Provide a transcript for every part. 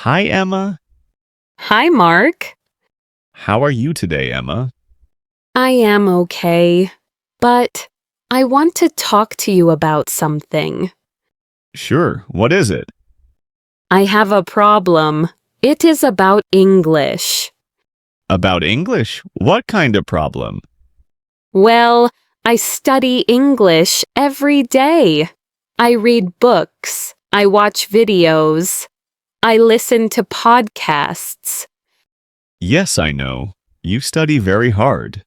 Hi, Emma. Hi, Mark. How are you today, Emma? I am okay, but I want to talk to you about something. Sure, what is it? I have a problem. It is about English. About English? What kind of problem? Well, I study English every day. I read books. I watch videos. I listen to podcasts. Yes, I know. You study very hard.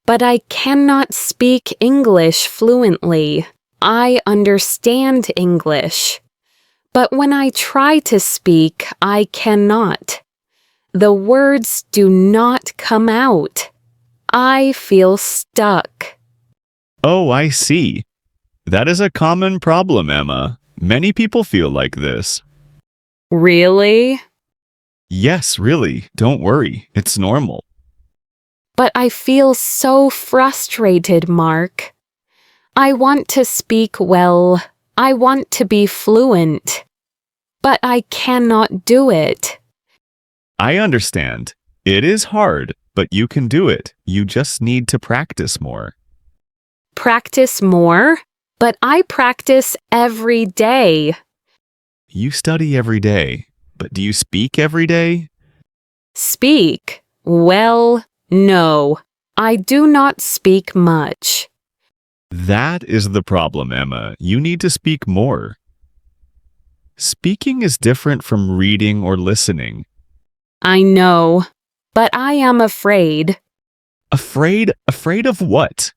But I cannot speak English fluently. I understand English. But when I try to speak, I cannot. The words do not come out. I feel stuck. Oh, I see. That is a common problem, Emma. Many people feel like this. Really? Yes, really. Don't worry. It's normal. But I feel so frustrated, Mark. I want to speak well. I want to be fluent. But I cannot do it. I understand. It is hard, but you can do it. You just need to practice more. Practice more? But I practice every day. You study every day, but do you speak every day? Speak? Well, no. I do not speak much. That is the problem, Emma. You need to speak more. Speaking is different from reading or listening. I know, but I am afraid. Afraid? Afraid of what?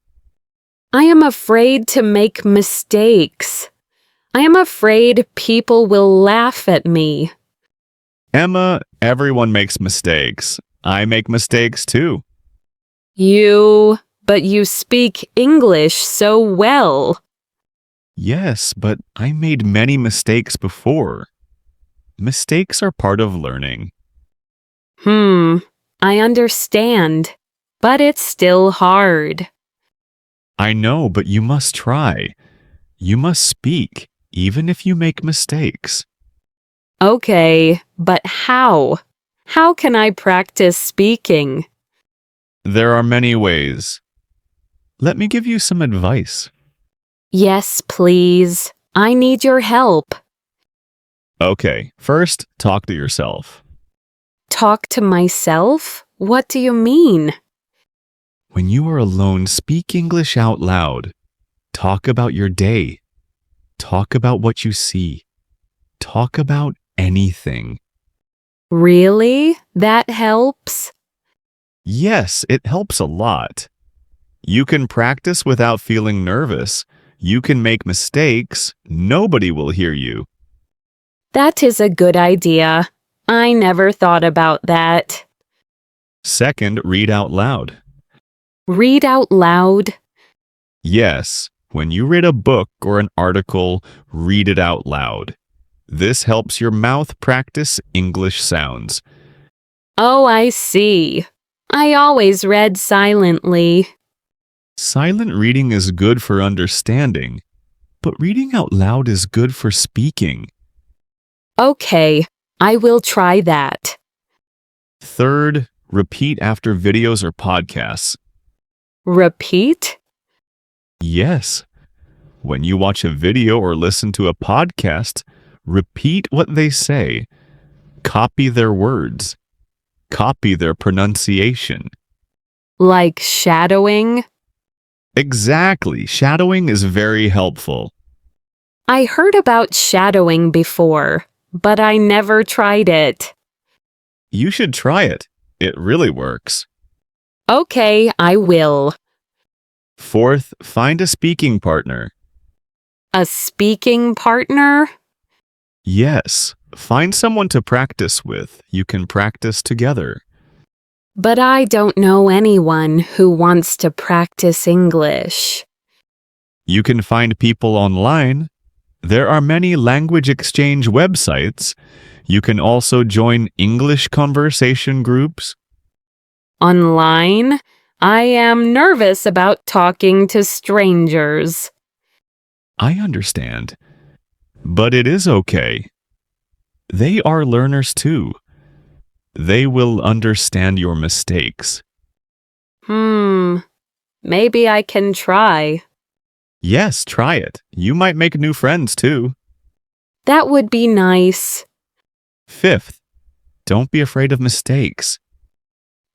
I am afraid to make mistakes. I am afraid people will laugh at me. Emma, everyone makes mistakes. I make mistakes too. But you speak English so well. Yes, but I made many mistakes before. Mistakes are part of learning. I understand, but it's still hard. I know, but you must try. You must speak, even if you make mistakes. Okay, but how? How can I practice speaking? There are many ways. Let me give you some advice. Yes, please. I need your help. Okay, first, talk to yourself. Talk to myself? What do you mean? When you are alone, speak English out loud. Talk about your day. Talk about what you see. Talk about anything. Really? That helps? Yes, it helps a lot. You can practice without feeling nervous. You can make mistakes. Nobody will hear you. That is a good idea. I never thought about that. Second, read out loud. Read out loud? Yes, when you read a book or an article, read it out loud. This helps your mouth practice English sounds. Oh, I see. I always read silently. Silent reading is good for understanding, but reading out loud is good for speaking. Okay, I will try that. Third, repeat after videos or podcasts. Repeat? Yes. When you watch a video or listen to a podcast, repeat what they say. Copy their words. Copy their pronunciation. Like shadowing? Exactly. Shadowing is very helpful. I heard about shadowing before, but I never tried it. You should try it. It really works. Okay, I will. Fourth, find a speaking partner. A speaking partner? Yes, find someone to practice with. You can practice together. But I don't know anyone who wants to practice English. You can find people online. There are many language exchange websites. You can also join English conversation groups. Online? I am nervous about talking to strangers. I understand. But it is okay. They are learners too. They will understand your mistakes. Maybe I can try. Yes, try it. You might make new friends too. That would be nice. Fifth, don't be afraid of mistakes.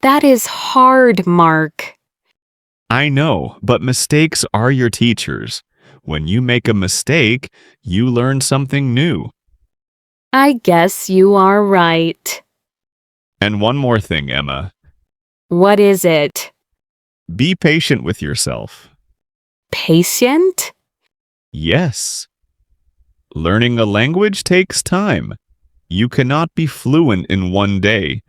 That is hard, Mark. I know, but mistakes are your teachers. When you make a mistake, you learn something new. I guess you are right. And one more thing, Emma. What is it? Be patient with yourself. Patient? Yes. Learning a language takes time. You cannot be fluent in one day.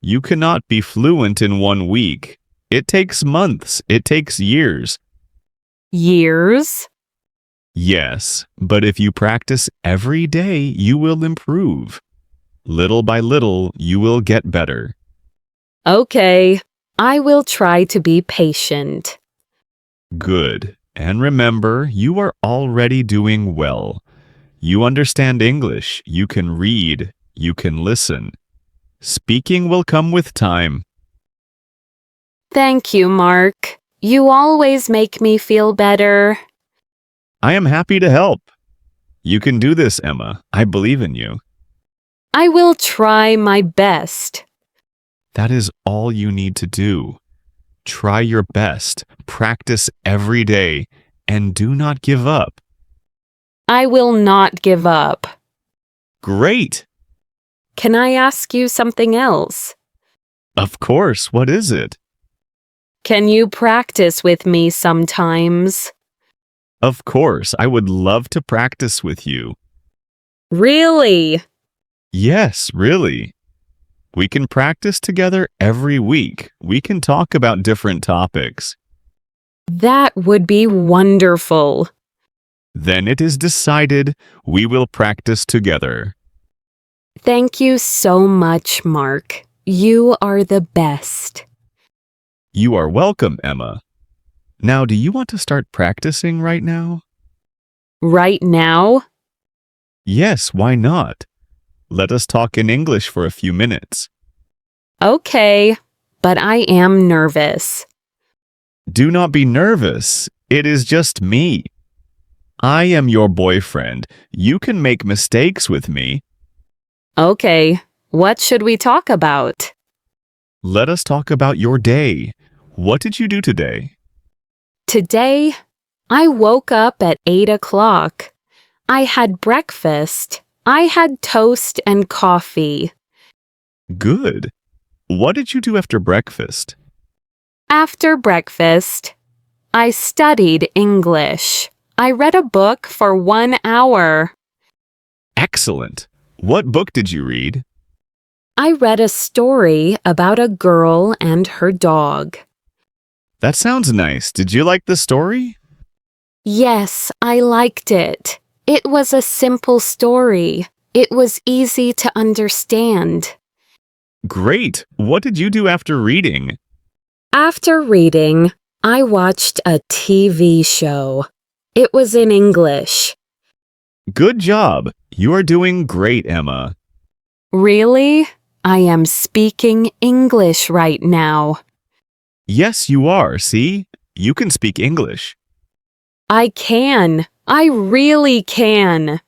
You cannot be fluent in 1 week. It takes months. It takes years. Years? Yes, but if you practice every day, you will improve. Little by little, you will get better. Okay, I will try to be patient. Good. And remember, you are already doing well. You understand English. You can read. You can listen. Speaking will come with time. Thank you, Mark. You always make me feel better. I am happy to help. You can do this, Emma. I believe in you. I will try my best. That is all you need to do. Try your best, practice every day, and do not give up. I will not give up. Great! Can I ask you something else? Of course, what is it? Can you practice with me sometimes? Of course, I would love to practice with you. Really? Yes, really. We can practice together every week. We can talk about different topics. That would be wonderful. Then it is decided we will practice together. Thank you so much, Mark. You are the best. You are welcome, Emma. Now, do you want to start practicing right now? Right now? Yes, why not? Let us talk in English for a few minutes. Okay, but I am nervous. Do not be nervous. It is just me. I am your boyfriend. You can make mistakes with me. Okay, what should we talk about? Let us talk about your day. What did you do today? Today, I woke up at 8 o'clock. I had breakfast. I had toast and coffee. Good. What did you do after breakfast? After breakfast, I studied English. I read a book for 1 hour. Excellent. What book did you read? I read a story about a girl and her dog. That sounds nice. Did you like the story? Yes, I liked it. It was a simple story. It was easy to understand. Great. What did you do after reading? After reading, I watched a TV show. It was in English. Good job. You are doing great, Emma. Really? I am speaking English right now. Yes, you are. See? You can speak English. I can. I really can.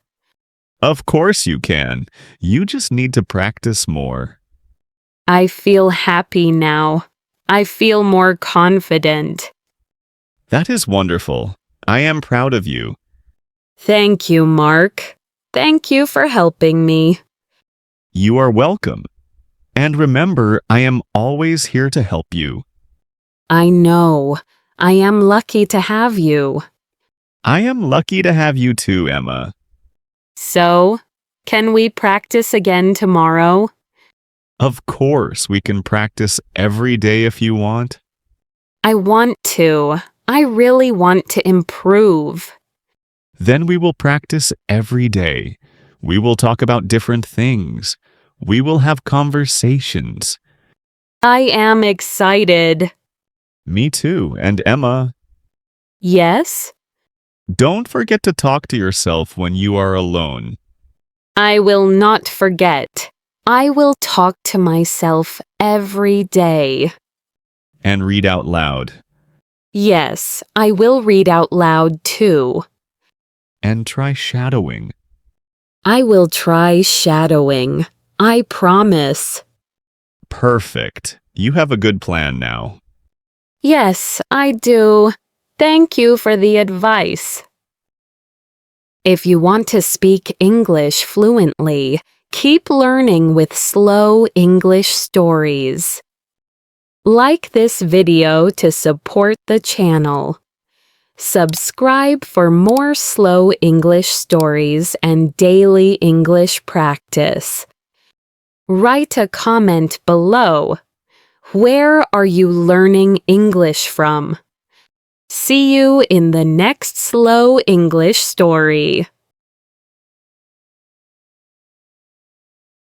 Of course you can. You just need to practice more. I feel happy now. I feel more confident. That is wonderful. I am proud of you. Thank you, Mark. Thank you for helping me. You are welcome. And remember, I am always here to help you. I know. I am lucky to have you. I am lucky to have you too, Emma. So, can we practice again tomorrow? Of course, we can practice every day if you want. I want to. I really want to improve. Then we will practice every day. We will talk about different things. We will have conversations. I am excited. Me too, and Emma. Yes? Don't forget to talk to yourself when you are alone. I will not forget. I will talk to myself every day. And read out loud. Yes, I will read out loud too. And try shadowing. I will try shadowing. I promise. Perfect. You have a good plan now. Yes, I do. Thank you for the advice. If you want to speak English fluently, keep learning with slow English stories. Like this video to support the channel. Subscribe for more slow English stories and daily English practice. Write a comment below. Where are you learning English from? See you in the next slow English story.